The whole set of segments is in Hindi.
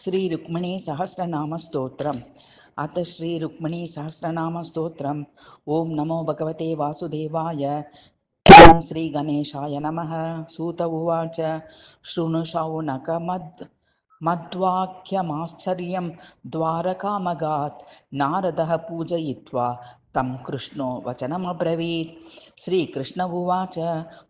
श्री रुक्मिणी सहस्रनाम स्तोत्रम्। अथ श्री रुक्मिणी सहस्रनाम स्तोत्रम्। ओम नमो भगवते वासुदेवाय। ओम श्री गणेशाय नमः। सूत उवाच शृणु शौनक मद्वाक्यमाश्चर्यं द्वारकामगात् नारदः पूजयित्वा तं कृष्णो वचनमब्रवीत्। श्रीकृष्ण उवाच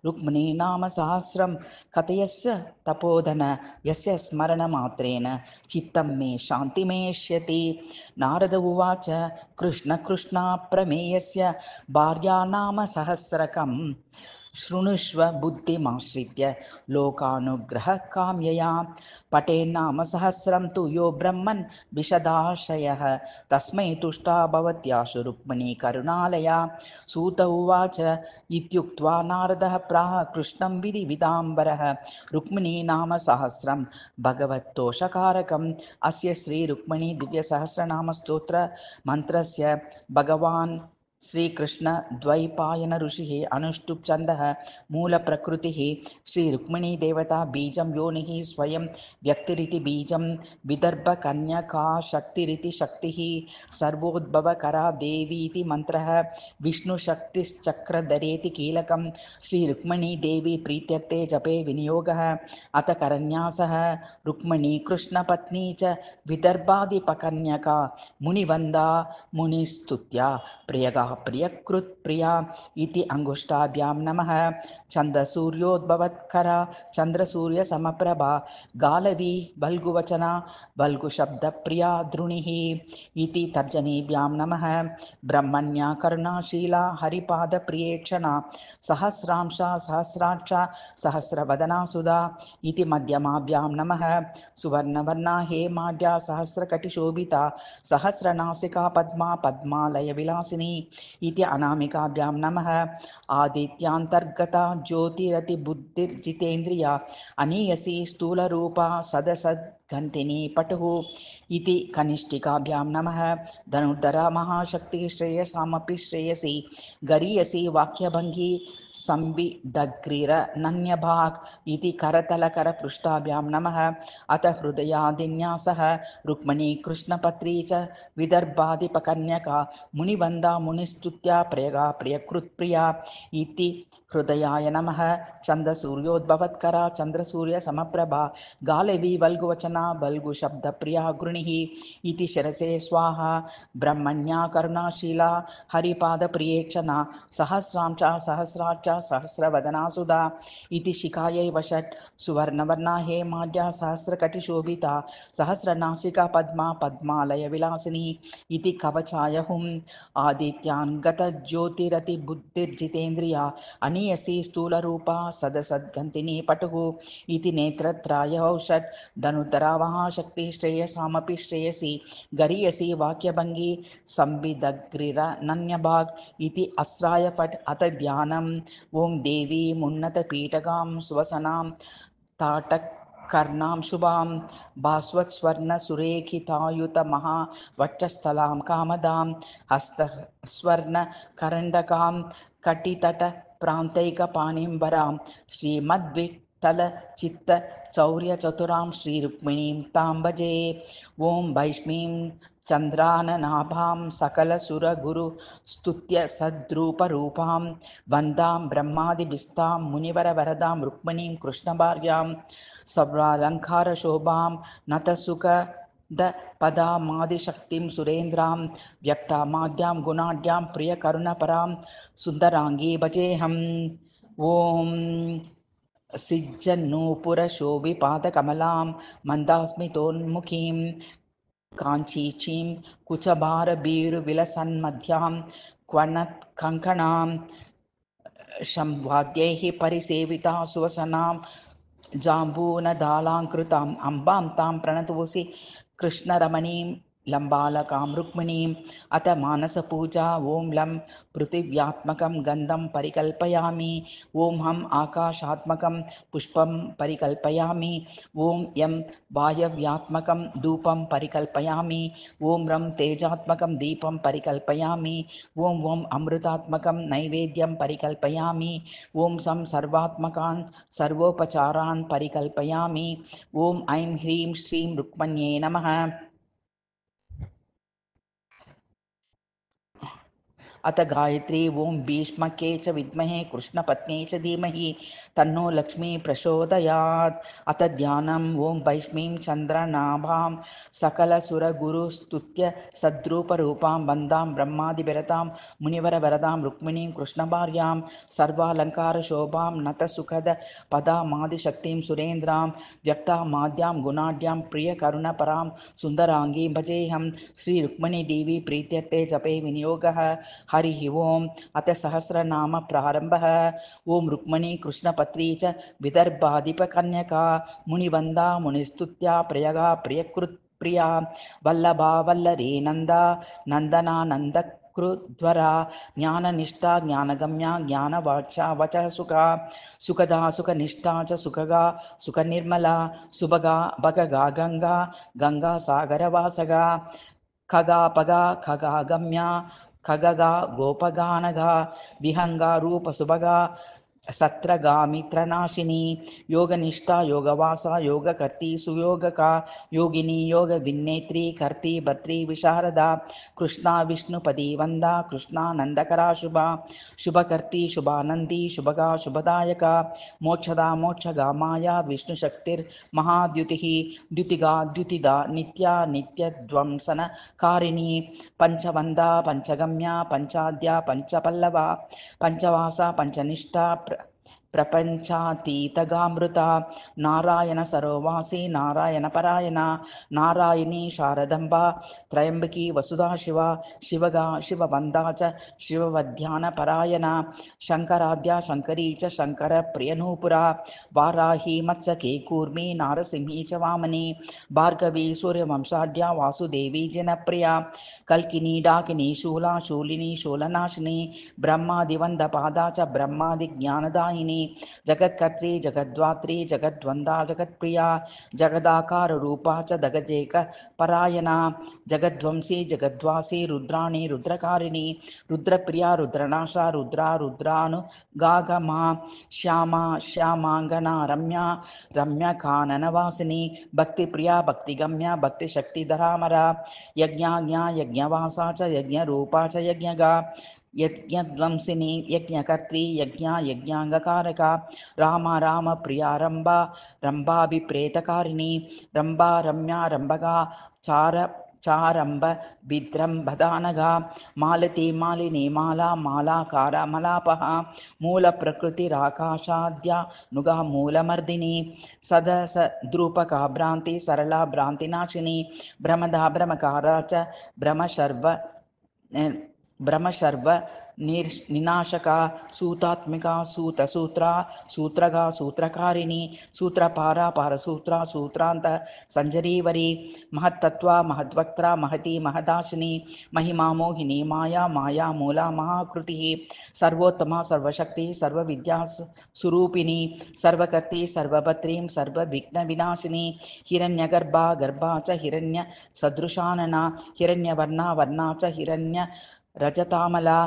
रुक्मिणी नाम सहस्रं कथयस्य तपोधन यस्य स्मरणमात्रेण चित्तं मे शान्तिमेष्यति। नारद उवाच कृष्ण कृष्णा प्रमेयस्य भार्यानाम सहस्रकम् शृणुष्व बुद्धिमाश्रित्य लोकानुग्रहकाम्यया पठेन्नाम सहस्रं तु यो ब्रह्मन् विशदाशयः तस्मै तुष्टा भवत्याशु रुक्मिणी करुणालया। सूत उवाच इत्युक्त्वा नारदः प्राह कृष्णं विधिविदाम्बरः रुक्मिणी नाम सहस्रं भगवत्तोषकारकम्। अस्य श्रीरुक्मिणी दिव्यसहस्रनामस्तोत्र मन्त्रस्य भगवान् श्रीकृष्ण द्वैपायन ऋषिः अनुष्टुप् छन्दः मूल प्रकृतिः श्रीरुक्मिणी देवता बीजं योनिः स्वयं व्यक्तिरिति बीजं विदर्भ कन्यका शक्तिरिति शक्तिः सर्वोद्भवकरा देवीति मंत्रः विष्णुशक्तिश्चक्रधरेति कीलकं श्रीरुक्मिणी देवी प्रीत्यर्थे जपे विनियोगः। अथ करन्यासः रुक्मिणी कृष्णपत्नी च विदर्भादिपकन्यका मुनिवन्दा मुनिस्तुत्या प्रियगा प्रियकृत् प्रिया इति अंगुष्ठाभ्यां नमः। छन्दसूर्योद्भवत्करा चन्द्रसूर्यसमप्रभा गालवी बल्गुवचना बल्गुशब्दप्रिया द्रुणिः इति तर्जनीभ्यां नमः। ब्रह्मण्या करुणाशीला हरिपादप्रियेक्षणा सहस्रांशा सहस्राक्षा सहस्रवदना सुधा इति मध्यमाभ्यां नमः। सुवर्णवर्णा हेमाढ्या सहस्रकटिशोभिता सहस्रनासिका पद्मा पद्मालय विलासिनी इति अनामिकाभ्यां नमः। आदित्यान्तर्गता ज्योतिरति बुद्धिर्जितेन्द्रिया अनीयसी स्थूलरूपा सदसद्गन्तिनी पटुः इति कनिष्ठिकाभ्यां नमः। धनुर्धरा महाशक्तिः श्रेयसामपि श्रेयसी गरीयसी वाक्यभंगी संविदग्रिरनन्यभाग इति करतलकरपृष्ठाभ्यां नमः। अथ हृदयादिन्यासः रुक्मिणी कृष्णपत्री च विदर्भादिपकन्यका मुनिवन्दा मुनिस्तुत्या प्रियगा प्रियकृत्प्रिया इति हृदयाय नमः। छन्दसूर्योद्भवत्करा चन्द्रसूर्यसमप्रभा गालवी वल्गुवचना बल्गुशब्दप्रिया गृणिः इति शिरसे स्वाहा। ब्रह्मण्या करुणाशीला हरिपादप्रियेक्षणा सहस्रांशा सहस्राक्षा सहस्रवदना सुधा इति शिखायै वषट्। सुवर्णवर्णा हेमाढ्या सहस्रकटिशोभिता सहस्रनासिका पद्मा पद्मालय विलासिनी इति कवचाय हुम्। आदित्यान्गतज्योतिरति बुद्धिर्जितेन्द्रिया अनीयसी स्थूलरूपा सदसद्गन्तिनी पटुः इति नेत्रत्राय औषट्। धनुर्धरा महाशक्तिः श्रेयसामपि श्रेयसी गरीयसी वाक्यभंगी संविदग्रिरनन्यभाग इति अस्राय फट्। अथ ध्यानम्। ओं देवीमुन्नतपीठगां सुवसनां ताटकर्णां शुभां भास्वत्स्वर्णसुरेखितायुतमहावक्षस्थलां कामदां हस्तस्वर्णकरण्डकां कटितटप्रान्तैकपाणिम्बरां श्रीमद्विठ्ठलचित्तचौर्यचतुरां श्रीरुक्मिणीं तां भजे। ओं भैष्मीं चन्द्राननाभां सकलसुरगुरुस्तुत्य सद्रूपरूपां वन्दां ब्रह्मादिभिस्तां मुनिवरवरदां रुक्मिणीं कृष्णभार्यां सर्वालङ्कारशोभां नतसुखदपदामादिशक्तिं सुरेन्द्रां व्यक्तामाद्यां गुणाढ्यां प्रियकरुणपरां सुन्दराङ्गी भजेऽहम्। ॐ सिज्जन्नूपुरशोभिपादकमलां मन्दास्मितोन्मुखीं काञ्चीचीं कुचभारभीरुविलसन्मध्यां क्वणत्कङ्कणां शंवाद्यैः परिसेविता सुवसनां जाम्बूनदालाङ्कृताम् अम्बां तां प्रणतोऽसि कृष्णरमणीं लम्बालकां रुक्मिणीम् अथ मानसपूजा ॐ लं पृथिव्यात्मकं गन्धं परिकल्पयामि ॐ हम् आकाशात्मकं पुष्पं परिकल्पयामि ॐ यं वायव्यात्मकं धूपं परिकल्पयामि ॐ रं तेजात्मकं दीपं परिकल्पयामि ॐ ॐ अमृतात्मकं नैवेद्यं परिकल्पयामि ॐ सं सर्वात्मकान् सर्वोपचारान् परिकल्पयामि ॐ ऐं ह्रीं श्रीं रुक्मण्ये नमः। अथ गायत्री ओं भीष्मके च विद्महे कृष्णपत्न्यै च धीमहि तन्नो लक्ष्मी प्रचोदयात्। अथ ध्यानम् ओं वैष्णवीं चन्द्रनाभां सकलसुरगुरुस्तुत्य सद्रूपरूपां वन्दां ब्रह्मादिविरतां मुनिवरवरदां रुक्मिणीं कृष्णभार्यां सर्वालङ्कारशोभां नतसुखद पदामादिशक्तिं सुरेन्द्रां व्यक्तामाद्यां गुणाढ्यां प्रियकरुणपरां सुन्दराङ्गीं भजेऽहं श्रीरुक्मिणीदेवी प्रीत्यर्थे जपे विनियोगः। हरि ओम। अथ सहस्रनाम प्रारंभः। ओम रुक्मणी कृष्णपत्री च विदर्भाधिपकन्यका मुनिवंदा मुनिस्तुत्या प्रयगा प्रियकृत प्रिया वल्लभा वल्लरी नंदा नंदना नंदकृद्वरा ज्ञाननिष्ठा ज्ञानगम्या ज्ञानवाचा वचः सुखा सुखदा सुखनिष्ठा च सुखगा सुखनिर्मला सुभगा भगगा गंगा गंगा सागरवासगा खगा पगा खगा गम्या खगगा गोपगानगा विहंगा रूप सुभगा सत्रगामित्रनाशिनी योगनिष्ठा योगवासा योगकर्ती सुयोगका योगिनी योग विन्नेत्री कर्ती भर्त्री विशारदा कृष्णा विष्णुपदी वंदा कृष्णा नंदकरा शुभा शुभकर्ती शुभानंदी शुभगा शुभदायका मोक्षदा मोक्षगा माया विष्णुशक्तिर्महाद्युतिः द्युतिगा द्युतिदा नित्या नित्यध्वंसनकारिणी पंचवंदा पंचगम्या पंचाद्या पंचपल्लवा पंचवासा पंचनिष्ठा प्रपंचातीतगामृता नारायण सरोवासी नारायण परायण नारायणी शारदंबा त्रयंबकी वसुधा शिवा शिवगा शिववंदा च शिववध्यान परायण शंकराद्या शंकरी च शंकर प्रियनूपुरा वाराही मत्सके कूर्मी नारसिंही च वामनी भार्गवी सूर्यवंशाढ्या वासुदेवी जनप्रिया कल्किनी डाकिनी शूला शूलिनी शूलनाशिनी ब्रह्मादिवंदपादा च ब्रह्मादि ज्ञानदायिनी जगत्कर्त्री जगद्धात्री जगद्वंदा जगत्प्रिया जगदाकार रूपा च जगदेक परायणा जगद्वंसी जगद्वासी रुद्राणी रुद्रकारिणी रुद्रप्रिया रुद्रनाशा रुद्रा रुद्रानुगागमा श्यामा श्यामांगना रम्या रम्यकाननवासिनी भक्तिप्रिया भक्तिगम्या भक्तिशक्तिधरामरा यज्ञाज्ञा यज्ञवासा च यज्ञरूपा च यज्ञगा यज्ञध्वंसिनी यज्ञकर्त्री यज्ञा यज्ञांगकारका रामा राम प्रिया रंबा रंभाभिप्रेतकारिणी रंबा रम्या रंभगा चार चारंब विद्रंभदानगा मालती मालिनी माला मालाकार मलापहा मूल प्रकृतिराकाशाद्या नुगा मूलमर्दिनी सदस द्रूपका भ्रांति सरला भ्रांतिनाशिनी भ्रमदा भ्रमकारा च भ्रमशर्व निनाशका सूतात्मिका सूतसूत्रा सूत्रगा सूत्रकारिणी सूत्रपारा पारसूत्रा सूत्रांत संजरीवरी महत्तत्वा महद्वक्त्रा महती महदाशिनी महिमा मोहिनी माया माया मूला महाकृतिः सर्वोत्तमा सर्वशक्ति सर्वविद्या स्वरूपिणी सर्वकर्त्री सर्वभद्रीं सर्वविघ्न विनाशिनी हिरण्यगर्भा गर्भा च हिरण्य सदृशानना हिरण्यवर्णा वर्णा च हिरण्य रजतामला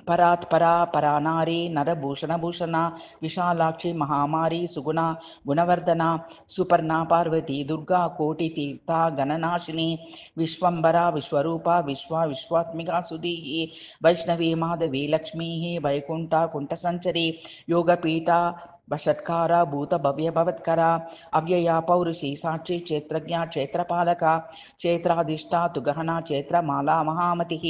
परात्परा परानारी नरभूषणभूषणा विशालाक्षी महामारी सुगुणा गुणवर्धना सुपर्णा पार्वती दुर्गा कोटितीर्था गणनाशिनी विश्वंबरा विश्वरूपा विश्वा विश्वात्मिका सुधीः वैष्णवी माधवी लक्ष्मीः वैकुंठा कुंठसंचरी योगपीठा वषट्कारा भूत भव्य भवत्करा अव्यया पौरुषी साक्षी क्षेत्रज्ञा क्षेत्रपालका क्षेत्राधिष्ठा तुगहना क्षेत्रमाला महामतिः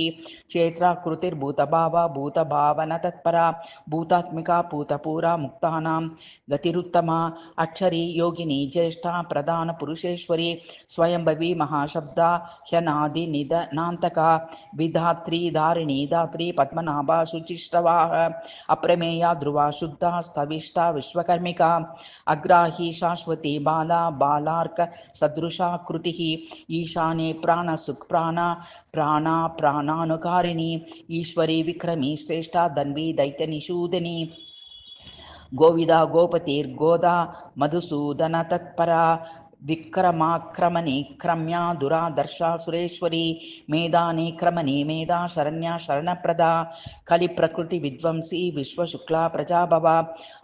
क्षेत्राकृतिर्भूतभावा भूतभावन तत्परा भूतात्मिका भूतपूरा मुक्तानां गतिरुत्तमा अक्षरी योगिनी ज्येष्ठा प्रधान पुरुषेश्वरी स्वयंभवी महाशब्दा ह्यनादि निधनान्तका विधात्री धारिणी धात्री पद्मनाभा शुचिष्टवाह अप्रमेया ध्रुवा शुद्धा स्तविष्टा विश्वकर्मिका अग्राही शाश्वती बाला बालार्क सदृशा कृतिः ईशाने प्राणसुप्राणा प्राणा प्राणानुकारिणी ईश्वरी विक्रमी श्रेष्ठा धन्वी दैत्यनिषूदिनी गोविदा गोपतिर्गोदा मधुसूदन तत्परा विक्रमाक्रमणे क्रम्या दुरादर्शा सुरेश्वरी मेधाने क्रमणे मेधा शरण्या शरणप्रदा कलिप्रकृति विध्वंसी विश्वशुक्ला प्रजाभवा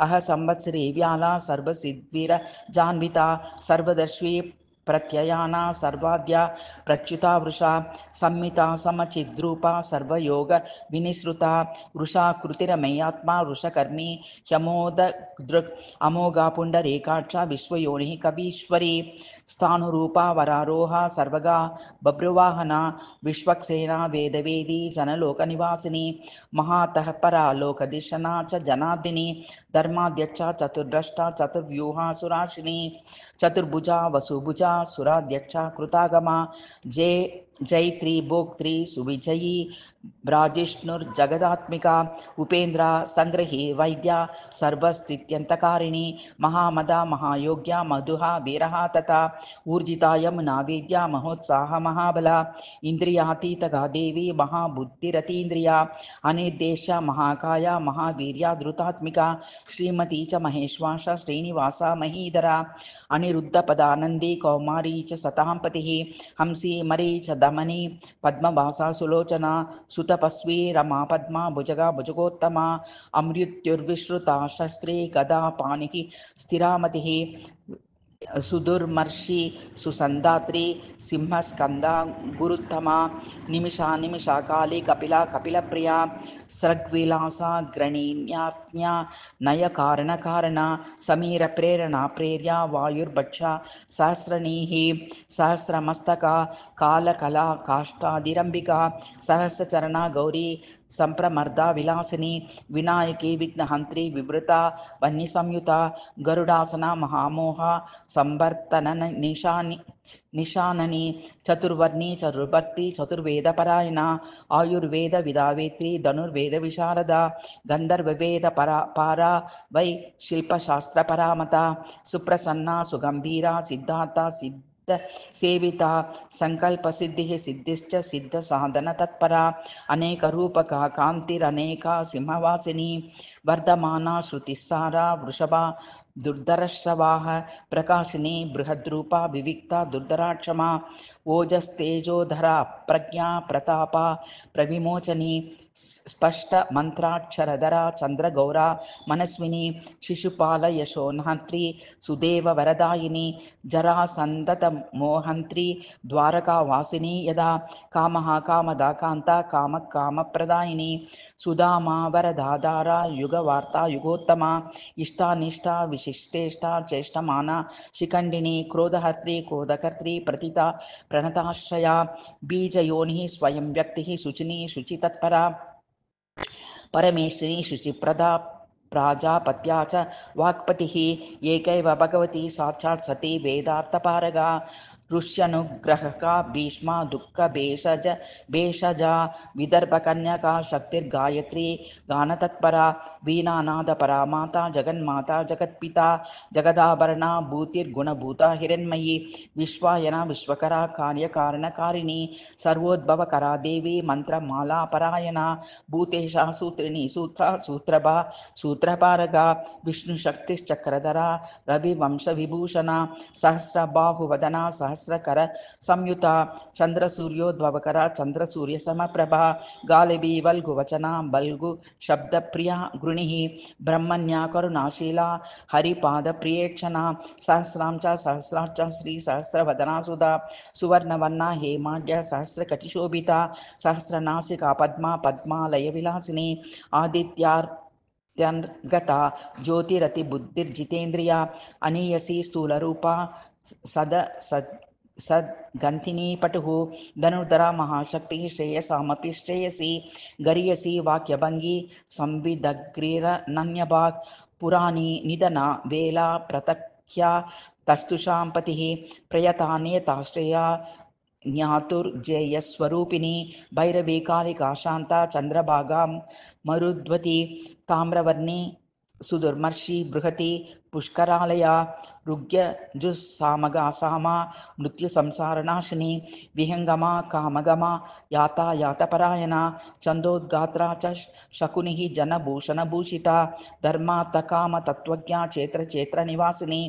अह संवत्सरी व्याला सर्वसिद्धिर जान्विता सर्वदर्शी प्रत्ययाना सर्वाद्या प्रच्युता वृषा संमिता समचिद्रूपा सर्वयोग विनिसृता वृषा कृतिरमयात्मा वृषकर्मी ह्यमोददृक् अमोघा पुण्डरीकाक्षा विश्वयोनिः कवीश्वरी स्थाणुरूपा वरारोहा सर्वगा बभ्रुवाहना विश्वक्सेना वेदवेदी जनलोकनिवासिनी महातः परा लोकदिशना च जनार्दिनी धर्माध्यक्षा चतुर्द्रष्टा चतुर्व्यूहा सुराशिनी चतुर्भुजा वसुभुजा सुराध्यक्षा कृतागमा जैत्री भोक्त्री सुविजयी ब्राजिष्णुर्जगदात्मिका उपेन्द्रा संग्रही वैद्या सर्वस्थित्यन्तकारिणी महामदा महायोग्या मधुहा वीरहा तथा ऊर्जिता यमुना वेद्या महोत्साह महाबला इंद्रियातीतगा देवी महाबुद्धिरतीन्द्रिया अनिर्देश्य महाकाया महावीर्या धृतात्मिका श्रीमती च महेश्वासा श्रीनिवासा महीधरा अनिरुद्धपदानंदी कौमारी च सतांपतिः हंसी मरी च दमनी पद्मवासा सुलोचना सुतपस्वी रमा पद्मा भुजगा भुजगोत्तमा अमृत्युर्विश्रुता शस्त्री गदा पाणिः स्थिरामतिः सुदुर्मर्षि सुसंदात्री सिंहस्कंदा गुरुत्तमा निमिषा निमिषा काली कपिला कपिलप्रिया स्रग्विलासा ग्रणीन्याज्ञा नय कारण कारणा समीर प्रेरणा प्रेर्या वायुर्भक्षा सहस्रणीः सहस्रमस्तका कालकला काष्ठादिरंबिका सहस्रचरणा गौरी संप्रमर्दा विलासिनी विनायकी विघ्नहंत्री विवृता वह्निसंयुता गरुडासना महामोहा संवर्तन निशाननी चतुर्वर्णी चतुर्भक्ति चतुर्वेदपरायणा आयुर्वेद विदावेत्री धनुर्वेद विशारदा गंधर्ववेद पारा वै शिल्पशास्त्रपरामता सुप्रसन्ना सुगंभीरा सिद्धार्था सेविता संकल्प सिद्धि सिद्धिश्च सिद्ध साधन तत्परा अनेक रूपका कांतिरनेका सिंहवासिनी वर्धमाना श्रुतिसारा वृषभा दुर्धरश्रवाः प्रकाशिनी बृहद्रूपा विविक्ता दुर्धराक्षमा ओजस्तेजोधरा प्रज्ञा प्रतापा प्रविमोचनी स्पष्ट मंत्राक्षरधरा चंद्रगौरा मनस्विनी शिशुपाल यशोन्हंत्री सुदेव वरदायिनी जरासंदत मोहंत्री द्वारका वासिनी यदा कामः कामदा कांता काम कामप्रदायिनी सुदामा वरदाधारा युगवार्ता युगोत्तमा इष्टानिष्टा विशिष्टेष्टा चेष्टमाना शिखंडिनी क्रोधहर्त्री क्रोधकर्त्री प्रतिता प्रणताश्रया बीजयोनिः स्वयं व्यक्तिः शुचिनी शुचितत्परा परमेश्वरी शुचिप्रदा प्राजापत्या च वाक्पतिः एकैव भगवती साक्षात् सती वेदार्थपारगा ऋष्यनुग्रहका भीष्मा दुःख भेषजा विदर्भकन्यका शक्तिर्गायत्री गानतत्परा वीणानादपरा माता जगन्माता जगत्पिता जगदाभरणा भूतिर्गुणभूता हिरण्मयी विश्वायना विश्वकरा कार्यकारणकारिणी सर्वोद्भवकरा देवी मंत्रमालापरायणा भूतेशा सूत्रिणी सूत्रा सूत्रभा सूत्रपारगा विष्णुशक्तिश्चक्रधरा रविवंशविभूषणा सहस्रबाहुवदना सहस्रकर संयुता चंद्रसूर्योद्भवकरा चंद्रसूर्यसमप्रभा गालिबी वल्गुवचना बल्गु शब्दप्रिया गृणिः ब्रह्मण्या करुणाशीला हरिपादप्रियेक्षणा सहस्रां च सहस्राच्च श्रीसहस्रवदना सुधा सुवर्णवर्णा हेमाढ्य सहस्रकटिशोभिता सहस्रनासिका पद्मा पद्मालयविलासिनी आदित्यार्त्यगता ज्योतिरतिबुद्धिर्जितेन्द्रिया अनीयसी स्थूलरूपा सद्गंथिनी पटुः धनुर्धरा महाशक्ति श्रेयसामपि श्रेयसी गरीयसी वाक्यभंगी संविदग्रीरनन्यभाग पुराणी निधना वेला प्रतख्या तस्तुषां पतिः प्रयतान्यताश्रया ज्ञातुर्जेयस्वरूपिणी भैरवी कालिका शांता चंद्रभागा मरुद्वती ताम्रवर्णी సుదుర్మర్షి బృహతి పుష్కరాలయ రుగ్య జుస్సామగాసామ మృత్యు సంసారనాశిని విహంగమ కామగమ యాతాయాతపరాయణ చందోద్గాత్రా చ శకుని జనభూషణభూషిత ధర్మార్థకామ తత్వజ్ఞ క్షేత్ర నివాసిని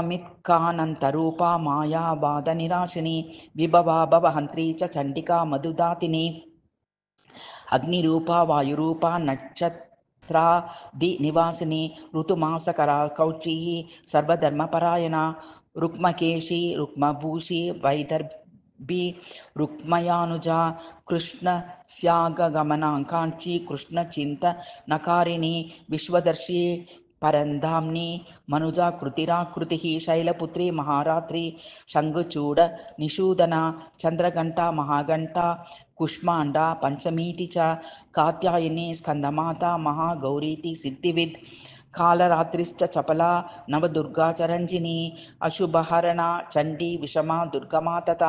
సాంక్రామికానంతరూపా మాయాబాధ నిరాశిని విభవా భవహంత్రీ చ చండికా మధుదాతిని అగ్నిరూపా వాయురూపా నక్షత్రాది నివాసిని ఋతుమాసకరా కౌచీ సర్వధర్మపరాయణ రుక్మకేశి రుక్మభూషి వైదర్భి రుక్మయానుజ కృష్ణ శ్యాగమనాకాంక్షి కృష్ణ చింత నకారిణి విశ్వదర్శి పరంధామ్ని మనుజా కృతిరాకృతి శైలపుత్రి మహారాత్రి శంగుచూడ నిషూదన చంద్రఘంట మహాఘంట కుష్మాండ పంచమీతి చ కాత్యాయని స్కందమాత మహాగౌరీతి సిద్ధివిద్ కాళరాత్రిశ్చ చపలా నవదుర్గా చరంజిని అశుభహరణ చండీ విషమా దుర్గమాతత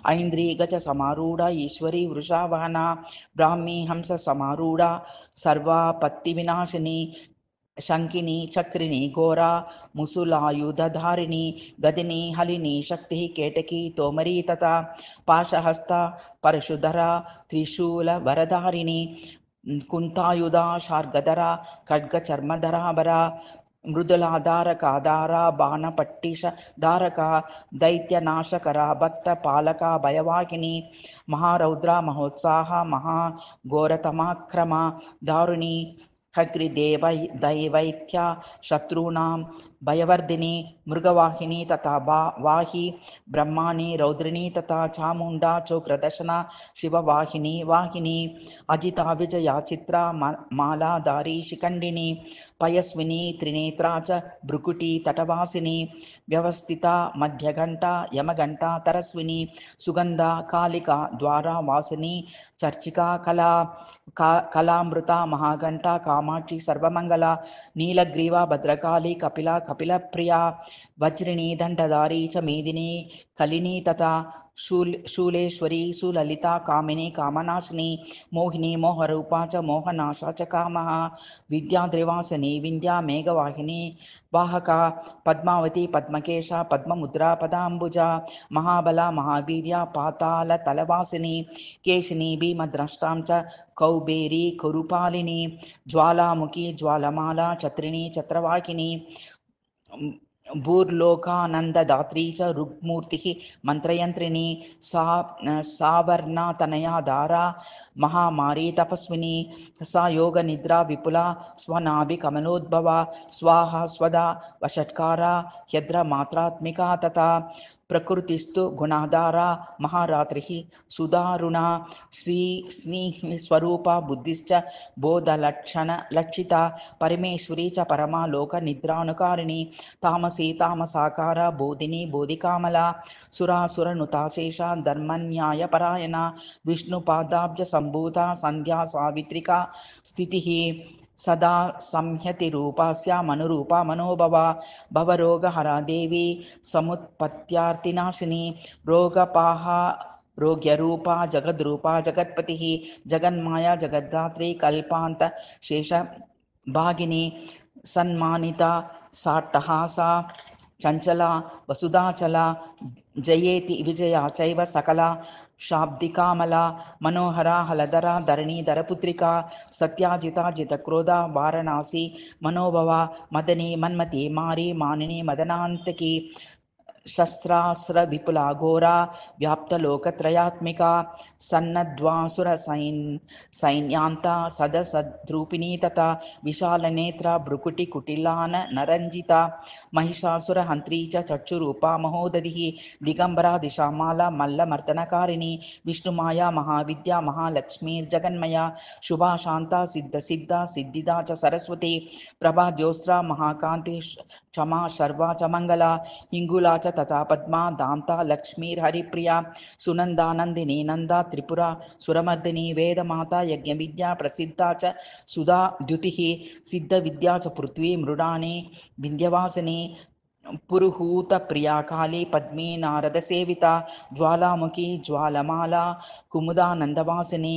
ఐంద్రీ గజ సమారూఢ ఈశ్వరీ వృషావహన బ్రాహ్మీ హంస సమారూఢ సర్వాపత్తి వినాశిని శంకిని చక్రిని ఘోర ముసులాయుధారిణి గదిని హలిని శక్తి కేటకి తోమరీ తత పాశహస్త పరశుధర త్రిశూల వరధారిణి కుంతాయుధ శార్గధర ఖడ్గ చర్మధరాభర మృదులాధారకాధార బాణపట్టిష ధారక దైత్యనాశకర భక్త పాలక భయవాహిని మహారౌద్ర మహోత్సాహ మహాఘోరతమాక్రమ దారుణి దైవైత్య శత్రూణాం భయవర్ధిని మృగవాహిని తథా వాహి బ్రహ్మాణి రౌద్రిణి తథా చాముండా చోక్రదర్శన శివవాహిని వాహిని అజితా విజయ చిత్ర మాలాధారి శిఖండిని పయస్విని త్రినేత్రా చ భృకుటి తటవాసిని వ్యవస్థిత మధ్యఘంట యమఘంట తరస్విని సుగంధ కాళిక ద్వారా వాసిని చర్చికా కళామృత మహాఘంట కామాక్షి సర్వమంగళ నీలగ్రీవ భద్రకాళి కపిల ప్రియ వజ్రిణి దండధారి చ మేదిని కలిని తథా శూలేశ్వరి సులలిత కామిని కామనాశిని మోహిని మోహరూపా చ మోహనాశా చ కామః విద్యాద్రివాసిని వింధ్యా మేఘవాహిని వాహక పద్మావతి పద్మకేశ పద్మముద్రా పదాంబుజ మహాబల మహావీర్య పాతాళ తలవాసిని కేశిని భీమద్రష్టాం చ కౌబేరి కురుపాలిని జ్వాలాముఖి జ్వాలమాల ఛత్రిణి ఛత్రవాహిని భూర్లోకానందదాత్రీ చ రుగ్మూర్తి మంత్రయంత్రిణి సావర్ణతనయా దారా మహామారీ తపస్విని సా యోగ నిద్రా విపుల స్వనాభి కమలోద్భవ స్వాహ స్వదా వషట్కార హ్యద్ర మాత్రాత్మికా తథా ప్రకృతిస్తు గుణాధార మహారాత్రి సుదారుణ శ్రీ స్వరూప బుద్ధిశ్చ బోధలక్షణ లక్షిత పరమేశ్వరీ చ పరమా లోక నిద్రానుకారిణి తామసీ తామసాకార బోధిని బోధికామల సురాసురనుతాశేష ధర్మన్యాయపరాయణ విష్ణుపాదాబ్జ సంభూత సంధ్యా సావిత్రికా స్థితి సదా సంహతి రూపాస్య మనురూప మనోభవ భవరోగహరా దేవి సముత్పత్యార్తినాశిని రోగపాహ రోగ్యరూప జగద్రూప జగత్పతి జగన్మాయా జగద్ధాత్రి కల్పాంత శేష భాగిని సన్మానిత సాట్టహాస చంచల వసుధాచల జయేతి విజయ చైవ సకల శాబ్దికామల మనోహర హలధర ధరణీధర పుత్రిక సత్యాజిత జితక్రోధ వారణాసి మనోభవ మదని మన్మతి మారి మానిని మదనాంతకి శస్త్రాస్త్ర విపుల ఘోర వ్యాప్తలోకత్రయాత్మిక సన్నద్వాసుర సైన్యాంత సదసద్రూపిణీ తథా విశాలనేత్ర భృకుటి కుటిలాన నరంజిత మహిషాసుర హంత్రీ చ చక్షురూప మహోదధి దిగంబర దిశామాల మల్లమర్దనకారిణి విష్ణుమాయా మహావిద్యా మహాలక్ష్మీర్జగన్మయ శుభాశాంత సిద్ధ సిద్ధిదా చ సరస్వతి ప్రభాద్యోస్త్ర మహాకాంతి క్షమా శర్వా చ మంగళ హింగులా చ తథా పద్మా దాంతా లక్ష్మీర్హరిప్రియా సునందానందిని నందా త్రిపుర సురమర్దిని వేదమాత యజ్ఞవిద్యా ప్రసిద్ధా చ సుధా ద్యుతి సిద్ధ విద్యా చ పృథ్వీ మృడాని వింధ్యవాసిని పురుహూత ప్రియా కాళీ పద్మీ నారద సేవిత జ్వాలాముఖి జ్వాలమాల కుముదానందవాసిని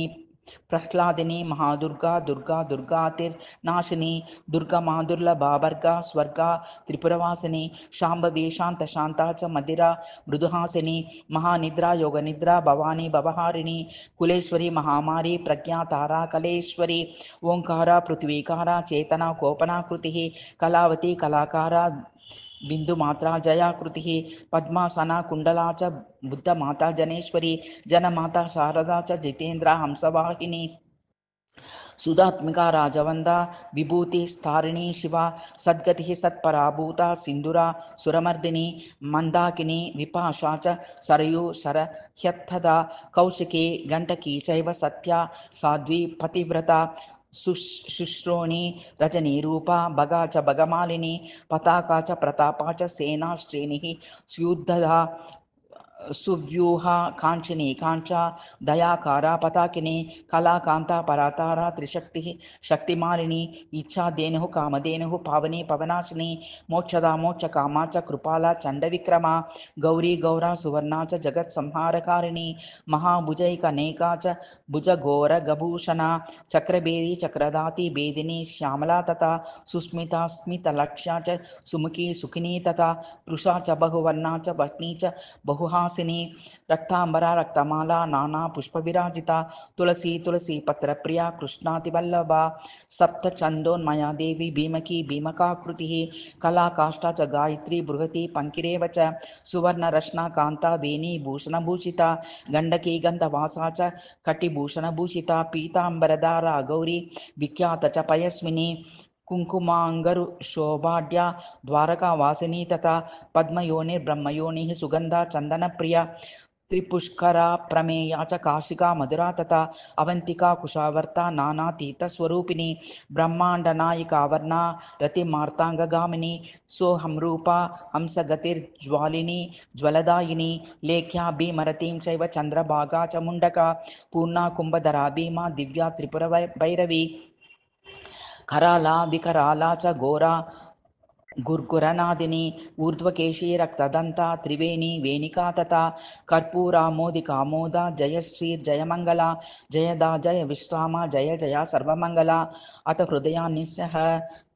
प्रह्लादिनी महादुर्गा दुर्गा दुर्गातिर्नाशिनी दुर्गा माधुर्लभा भर्गा स्वर्गा त्रिपुरवासिनी शाम्भवी शांता च मदिरा मृदुहासिनी महानिद्रा योगनिद्रा भवानी भवहारिणी कुलेश्वरी महामारी प्रज्ञा तारा कलेश्वरी ओंकारा पृथ्वीकारा चेतना कोपनाकृतिः कलावती कलाकारा बिंदु मात्रा जयाकृति पद्मासना कुंडला च बुद्ध माता जनेश्वरी जनमाता शारदा च जितेन्द्र हंसवाहिनी सुधात्मिका राजवंदा विभूति स्थारिणी शिवा सद्गति सत्पराभूता सिंधुरा सुरमर्दिनी मंदाकिनी विपाशा च सरयू शरह्यत्थदा कौशिकी गंडकी चैव सत्या साध्वी पतिव्रता शुश्रोणी रजनीरूपा भगा च भगमालिनी पताका च प्रतापा च सेना श्रेणी स्युद्धदा सुव्यूहा कांचनी कांचा दयाकारा पताकिनी कलाकांता परातारा त्रिशक्ति शक्तिमालिनी इच्छा धेनु कामधेनु पावनी पवनाशिनी मोक्षदा मोक्ष कामा च कृपाला चंड विक्रमा गौरी गौरा सुवर्णा च जगत संहारकारिणी महाभुजैकनेका च भुज घोर गभूषणा चक्रभेदी चक्रदाती बेदिनी श्यामला तथा सुस्मिता स्मितलक्ष्या च सुमुखी सुखिनी तथा पृषा च बहुवर्णा च भट्नी च बहुहासिनी रक्तांबरा रक्तमाला नाना पुष्प विराजिता तुलसी तुलसी पत्र प्रिया कृष्णातिवल्लभा सप्त चंदोन्मया देवी भीमकी भीमकाकृति कला काष्ठा च गायत्री बृहति पंकिरेव च सुवर्ण रश्ना कांता वेणी भूषणभूषिता गंडकी गंधवासा च कटिभूषणभूषिता पीतांबरधारा गौरी विख्यात च पयस्विनी कुंकुमांगरु शोभाढ्या द्वारका वासिनी तथा पद्मयोनिर्ब्रह्मयोनिः सुगंधा चंदन प्रिया त्रिपुष्करा प्रमेया च काशिका मधुरा तथा अवंतिका कुशावर्ता नाना तीर्थस्वरूपिणी ब्रह्मांड नायिका वर्णा रतिमार्तांगगामिनी सोहमरूपा हंसगतिर्ज्वालिनी ज्वलदायिनी लेख्या भीमरतीं चैव चंद्रभागा च मुंडका पूर्णा कुंभधरा भीमा दिव्या त्रिपुर भैरवी कराला विकराला च घोरा गुर्गुरनादिनी ऊर्ध्वकेशी रक्तदंता त्रिवेणी वेणिका तथा कर्पूरा मोदिका मोदा जयश्री जयमंगला जयदा जय विश्रामा जय जया सर्वमंगला अथ हृदयान्निस्सह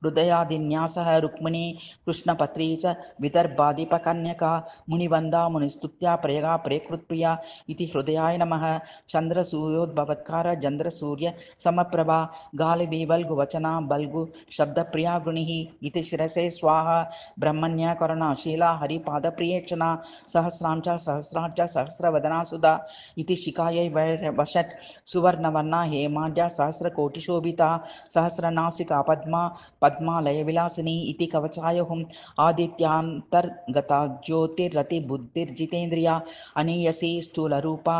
हृदयादिन्यासः रुक्मिणी कृष्णपत्री च विदर्भाधिपकन्यका मुनिवंदा मुनिस्तुत्या प्रयगा प्रेकृत्प्रिया इति हृदयाय नमः चंद्रसूर्योद्भवत्कार चंद्रसूर्य समप्रभा गालिबीवल्गुवचना बल्गु शब्दप्रिया गुणिः इति शिरसे स्वाहा ब्रह्मण्य करुणाशीला हरिपादप्रियेक्षणा सहस्रांच सहस्रांच सहस्रवदना सुधा इति शिखायै वषट् सुवर्णवर्णा हेमाढ्या सहस्रकोटिशोभिता सहस्रनासिका पद्मा पद्मालय विलासिनी इति कवचाय हुम आदित्यांतर्गता ज्योतिरति बुद्धिर्जितेन्द्रिया अनीयसी स्थूल रूपा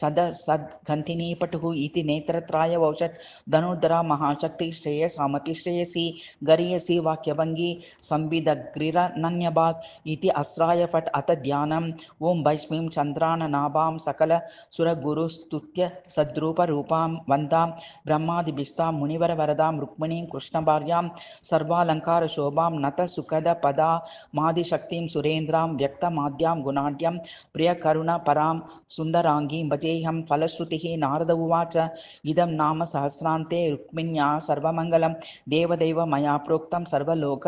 सद सद्गंथिनी पटुः इति नेत्रत्राय वौषट् धनुर्धरा महाशक्ति श्रेयसामपि श्रेयसी गरीयसी वाक्यभंगी संविदग्रिरनन्यभाग इति अस्राय फट् अथ ध्यानम् ओं वैष्मीं चंद्राननाभां सकल सुरगुरुस्तुत्य सद्रूप रूपां वंदां ब्रह्मादिभिस्तां मुनिवर वरदां रुक्मिणीं कृष्णभार्यां सर्वालंकार शोभां नत सुखद पदा मादिशक्तिं सुरेन्द्रां व्यक्तमाद्यां गुणाढ्यं प्रियकरुण परां सुन्दरांगीं भजेऽहं फलश्रुतिः नारद उवाच इदं नाम सहस्रान्ते रुक्मिण्या सर्वमङ्गलं देवदेव मया प्रोक्तं सर्वलोक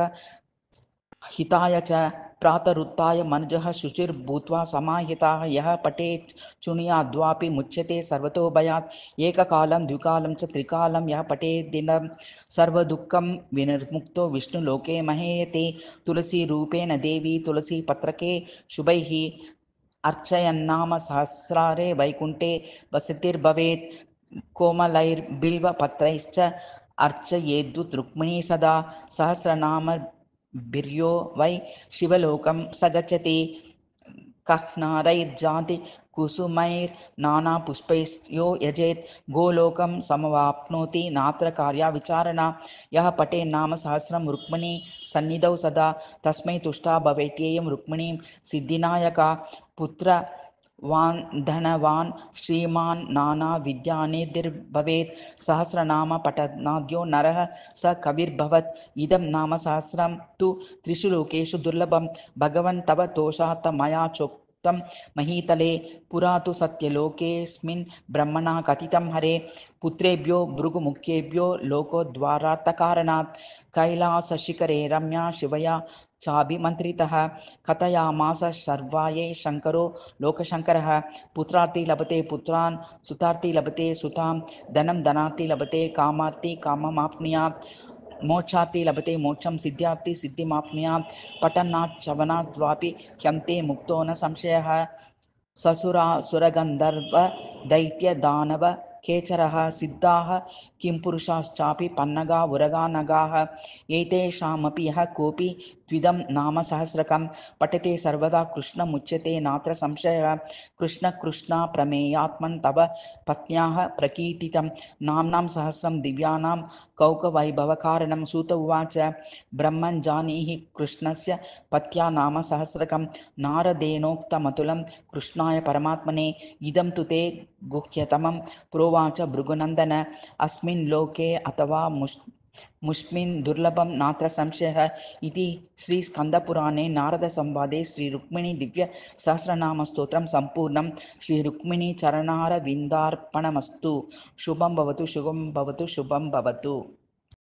हिताय च प्रातरुत्थाय मनुजः शुचिर्भूत्वा समाहिताः यः पठेत् शृणुयाद्वापि मुच्यते सर्वतो भयात् एककालं द्विकालं च त्रिकालं यः पठेत् दिनं सर्वदुःखं विनिर्मुक्तो विष्णुलोके महेयते तुलसी रूपेण देवी तुलसी पत्रके शुभैः अर्चयन्नाम सहस्रारे वैकुंठे वसतिर्भवेत् कोमलैर्बिल्वपत्रैश्च अर्चयेद्युत् रुक्मिणी सदा सहस्रनाम बिर्यो वै शिवलोकं स गच्छति कह्नारैर्जाति कुसुमैर्नाना पुष्पैर्यो यजेत् गोलोकं समवाप्नोति नात्र कार्या विचारणा यः पठेन्नाम सहस्रं रुक्मिणी सन्निधौ सदा तस्मै तुष्टा भवेत्येयं रुक्मिणीं सिद्धिनायका पुत्र वान् धनवान् श्रीमान् नाना विद्यानिधिर्भवेत् सहस्रनाम पठनाद्यो नरः स कविर्भवत् इदं नाम सहस्रं तु त्रिषु लोकेषु दुर्लभं भगवन् तव तोषात् मया तं महीतले पुरा तु सत्यलोकेऽस्मिन् ब्रह्मणा कथितं हरे पुत्रेभ्यो भृगुमुख्येभ्यो लोकोद्वारार्थकारणात् कैलासशिखरे रम्या शिवया चाभिमन्त्रितः कथयामास सर्वायै शङ्करो लोकशङ्करः पुत्रार्थी लभते पुत्रान् सुतार्थी लभते सुतां धनं धनार्थी लभते कामार्थी काममाप्नुयात् मोक्षार्थी लभते मोक्षं सिद्ध्यार्थी सिद्धिमाप्नुयात् पठनात् श्रवणाद्वापि ह्यन्ते मुक्तो न संशयः ससुरासुरगन्धर्व दैत्यदानव केचरः सिद्धाः किं पुरुषाश्चापि पन्नगा उरगा नगाः एतेषामपि यः कोऽपि द्विदं नाम सहस्रकं पठते सर्वदा कृष्णमुच्यते नात्र संशयः कृष्ण कृष्णा प्रमेयात्मन् तव पत्न्याः प्रकीर्तितं नाम्नां सहस्रं दिव्यानां कौकवैभवकारणं सूत उवाच ब्रह्मन् जानीहि कृष्णस्य पत्या नाम सहस्रकं नारदेनोक्तमतुलं कृष्णाय परमात्मने इदं तु ते गुह्यतमं प्रोवाच भृगुनन्दन अस्मिन् लोके अथवा मुष्मिन् दुर्लभं नात्र संशयः इति श्रीस्कन्दपुराणे नारदसंवादे श्रीरुक्मिणी दिव्य सहस्रनामस्तोत्रं सम्पूर्णं श्रीरुक्मिणी चरणारविन्दार्पणमस्तु शुभं भवतु शुभं भवतु शुभं भवतु।